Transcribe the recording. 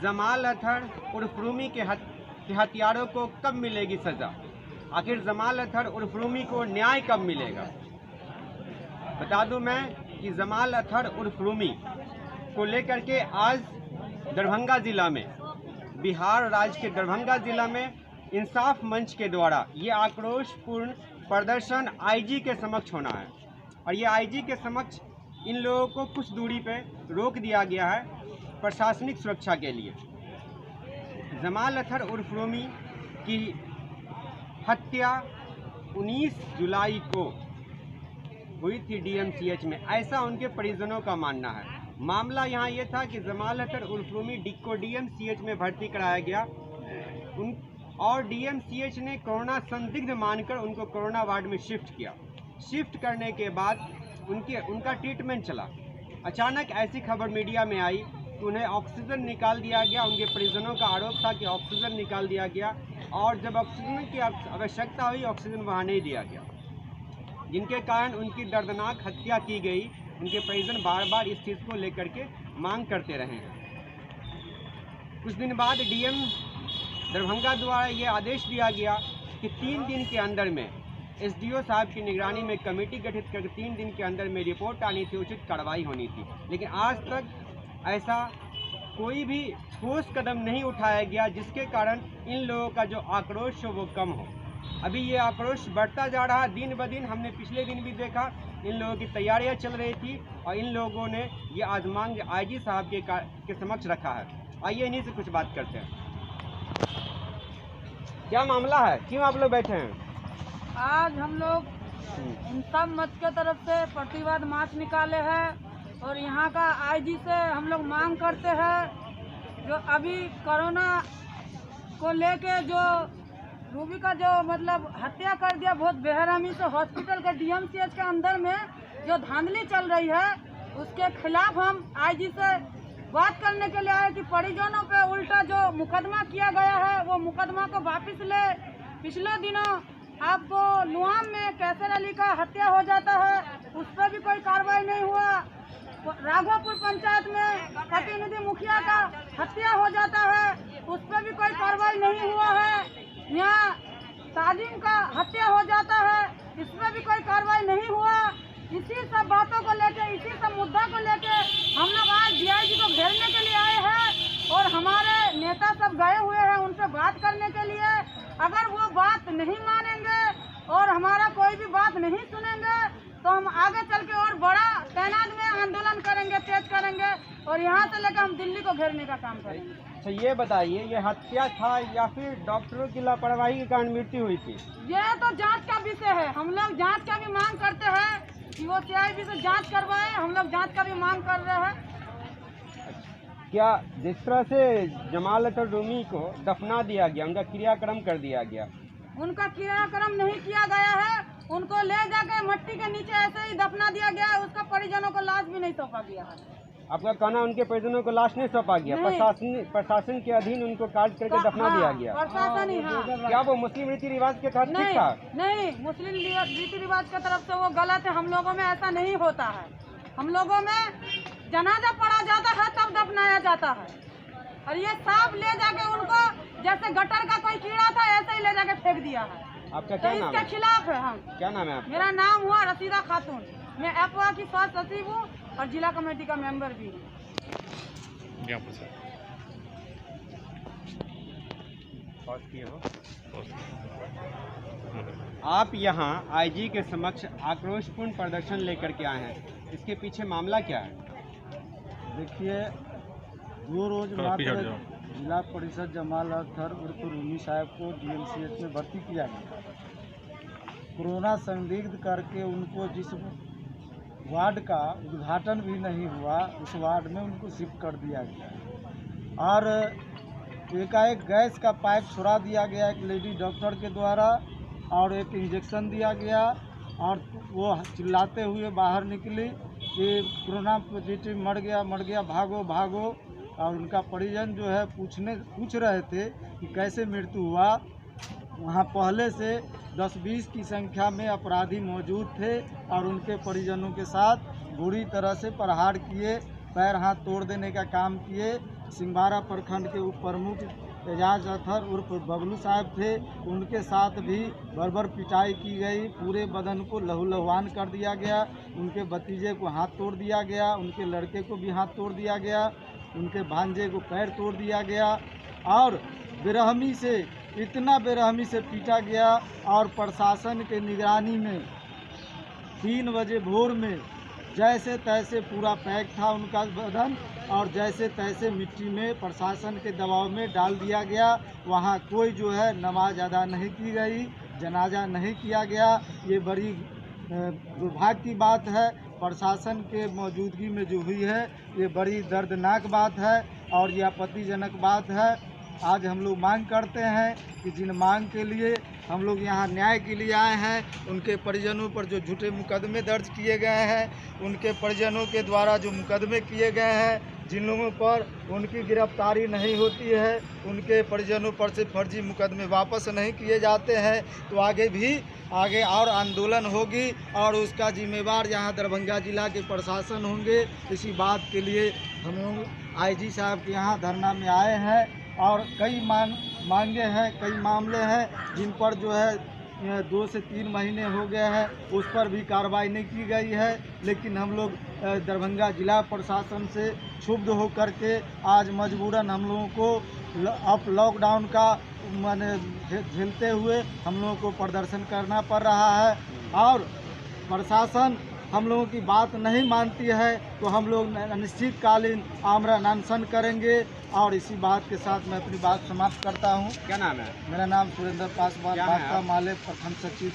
जमाल अतहर उर्फ रूमी के हत्यारों को कब मिलेगी सज़ा? आखिर जमाल अतहर उर्फ रूमी को न्याय कब मिलेगा? बता दूं मैं कि जमाल अतहर उर्फ रूमी को लेकर के आज दरभंगा ज़िला में, बिहार राज्य के दरभंगा ज़िला में इंसाफ मंच के द्वारा ये आक्रोशपूर्ण प्रदर्शन आईजी के समक्ष होना है। और ये आईजी के समक्ष इन लोगों को कुछ दूरी पे रोक दिया गया है प्रशासनिक सुरक्षा के लिए। जमाल अतहर उर्फ रूमी की हत्या 19 जुलाई को हुई थी डीएमसीएच में, ऐसा उनके परिजनों का मानना है। मामला यहाँ ये था कि जमाल अतहर उर्फ रूमी को डीएमसीएच में भर्ती कराया गया और डीएमसीएच ने कोरोना संदिग्ध मानकर उनको कोरोना वार्ड में शिफ्ट किया। शिफ्ट करने के बाद उनका ट्रीटमेंट चला। अचानक ऐसी खबर मीडिया में आई कि उन्हें ऑक्सीजन निकाल दिया गया। उनके परिजनों का आरोप था कि ऑक्सीजन निकाल दिया गया और जब ऑक्सीजन की आवश्यकता हुई ऑक्सीजन वहाँ नहीं दिया गया, जिनके कारण उनकी दर्दनाक हत्या की गई। उनके परिजन बार बार इस चीज़ को लेकर के मांग करते रहे हैं। कुछ दिन बाद डीएम दरभंगा द्वारा ये आदेश दिया गया कि 3 दिन के अंदर में एसडीओ साहब की निगरानी में कमेटी गठित करके 3 दिन के अंदर में रिपोर्ट आनी थी, उचित कार्रवाई होनी थी। लेकिन आज तक ऐसा कोई भी ठोस कदम नहीं उठाया गया जिसके कारण इन लोगों का जो आक्रोश हो वो कम हो। अभी ये आक्रोश बढ़ता जा रहा है दिन ब दिन। हमने पिछले दिन भी देखा इन लोगों की तैयारियां चल रही थी और इन लोगों ने ये आज मांग आईजी साहब के समक्ष रखा है। आइए इन्हीं से कुछ बात करते हैं। क्या मामला है, क्यों आप लोग बैठे हैं? आज हम लोग इंसाफ मंच के तरफ से प्रतिवाद मार्च निकाले हैं और यहाँ का आईजी से हम लोग मांग करते हैं जो अभी कोरोना को लेके जो रूबी का जो मतलब हत्या कर दिया बहुत बेरहमी से, हॉस्पिटल के डीएमसीएच के अंदर में जो धांधली चल रही है उसके खिलाफ हम आईजी से बात करने के लिए आए कि परिजनों पे उल्टा जो मुकदमा किया गया है वो मुकदमा को वापस ले। पिछले दिनों आपको नुआम में कैसर अली का हत्या हो जाता है, उस पर भी कोई कार्रवाई नहीं हुआ। राघोपुर पंचायत में प्रतिनिधि मुखिया का हत्या हो जाता है, उस पर भी कोई कार्रवाई नहीं हुआ है। यहाँ ताजिम का हत्या हो जाता है, इस पर भी कोई कार्रवाई नहीं हुआ। इसी सब बातों को लेके, इसी सब मुद्दा को लेके हम लोग आज डीआईजी को घेरने के लिए आए हैं और हमारे नेता सब गए हुए हैं उनसे बात करने के लिए। अगर वो बात नहीं मानेंगे और हमारा कोई भी बात नहीं सुनेंगे तो हम आगे चल के और बड़ा तैनात में आंदोलन करेंगे, तेज करेंगे और यहाँ से लेकर हम दिल्ली को घेरने का काम करेंगे। अच्छा ये बताइए, ये हत्या था या फिर डॉक्टरों की लापरवाही के कारण मृत्यु हुई थी? ये तो जांच का विषय है। हम लोग जांच का भी मांग करते हैं कि वो सीआईबी से जांच करवाए। हम लोग जांच का भी मांग कर रहे हैं। क्या जिस तरह से जमाल अतहर रूमी को दफना दिया गया, उनका क्रियाक्रम कर दिया गया? उनका क्रियाक्रम नहीं किया गया है, उनको ले जाकर मट्टी के नीचे ऐसे ही दफना दिया गया है। उसका परिजनों को लाश भी नहीं सौंपा गया है। आपका कहना उनके परिजनों को लाश नहीं सौंपा गया? प्रशासन के अधीन उनको काट करके दफना दिया गया? प्रशासन ही। हाँ। क्या वो मुस्लिम रीति रिवाज के तहत ठीक था? नहीं, मुस्लिम रीति रिवाज की तरफ से वो गलत है। हम लोगों में ऐसा नहीं होता है। हम लोगों में जनाजा पड़ा जाता है तब दफनाया जाता है और ये सांप ले जाके उनको जैसे गटर का कोई कीड़ा था ऐसे ही ले जाके फेंक दिया है। आपका क्या नाम है? इसके खिलाफ है हम। क्या नाम है आपका? मेरा नाम हुआ रसीदा खातून। मैं एफवा की स्वास्थ्य सचिव हूँ और जिला कमेटी का मेंबर भी हूँ। आप यहाँ आईजी के समक्ष आक्रोशपूर्ण प्रदर्शन लेकर के आए हैं, इसके पीछे मामला क्या है? देखिए, 2 रोज मात्र जिला परिषद जमाल अतहर उर्फ रूमी साहब को डीएमसीएच में भर्ती किया गया। कोरोना संदिग्ध करके उनको जिस वार्ड का उद्घाटन भी नहीं हुआ उस वार्ड में उनको शिफ्ट कर दिया गया और एकाएक गैस का पाइप छोड़ा दिया गया एक लेडी डॉक्टर के द्वारा और एक इंजेक्शन दिया गया और वो चिल्लाते हुए बाहर निकली कि कोरोना पॉजिटिव मर गया भागो भागो। और उनका परिजन जो है पूछ रहे थे कि कैसे मृत्यु हुआ। वहाँ पहले से 10-20 की संख्या में अपराधी मौजूद थे और उनके परिजनों के साथ बुरी तरह से प्रहार किए, पैर हाथ तोड़ देने का काम किए, सिंघवारा प्रखंड के उप प्रमुख एजाज अथर उर्फ बबलू साहब थे, उनके साथ भी बर्बर पिटाई की गई। पूरे बदन को लहूलुहान कर दिया गया। उनके भतीजे को हाथ तोड़ दिया गया, उनके लड़के को भी हाथ तोड़ दिया गया, उनके भांजे को पैर तोड़ दिया गया और बेरहमी से, इतना बेरहमी से पीटा गया। और प्रशासन के निगरानी में 3 बजे भोर में जैसे तैसे पूरा पैक था उनका बदन और जैसे तैसे मिट्टी में प्रशासन के दबाव में डाल दिया गया। वहाँ कोई जो है नमाज अदा नहीं की गई, जनाजा नहीं किया गया। ये बड़ी दुर्भाग्य की बात है। प्रशासन के मौजूदगी में जो हुई है ये बड़ी दर्दनाक बात है और ये आपत्तिजनक बात है। आज हम लोग मांग करते हैं कि जिन मांग के लिए हम लोग यहाँ न्याय के लिए आए हैं, उनके परिजनों पर जो झूठे मुकदमे दर्ज किए गए हैं, उनके परिजनों के द्वारा जो मुकदमे किए गए हैं, जिन लोगों पर उनकी गिरफ्तारी नहीं होती है, उनके परिजनों पर से फर्जी मुकदमे वापस नहीं किए जाते हैं, तो आगे और आंदोलन होगी और उसका जिम्मेवार यहाँ दरभंगा जिला के प्रशासन होंगे। इसी बात के लिए हम लोग आईजी साहब के यहाँ धरना में आए हैं और कई मांगे हैं, कई मामले हैं जिन पर जो है 2 से 3 महीने हो गए हैं, उस पर भी कार्रवाई नहीं की गई है। लेकिन हम लोग दरभंगा जिला प्रशासन से क्षुब्ध होकर के आज मजबूरन हम लोगों को लॉकडाउन का माने झेलते हुए हम लोगों को प्रदर्शन करना पड़ रहा है और प्रशासन हम लोगों की बात नहीं मानती है तो हम लोग अनिश्चितकालीन आमरण अनशन करेंगे। और इसी बात के साथ मैं अपनी बात समाप्त करता हूँ। क्या नाम है? मेरा नाम सुरेंद्र पासवान, क्या है आप? माले प्रखंड सचिव।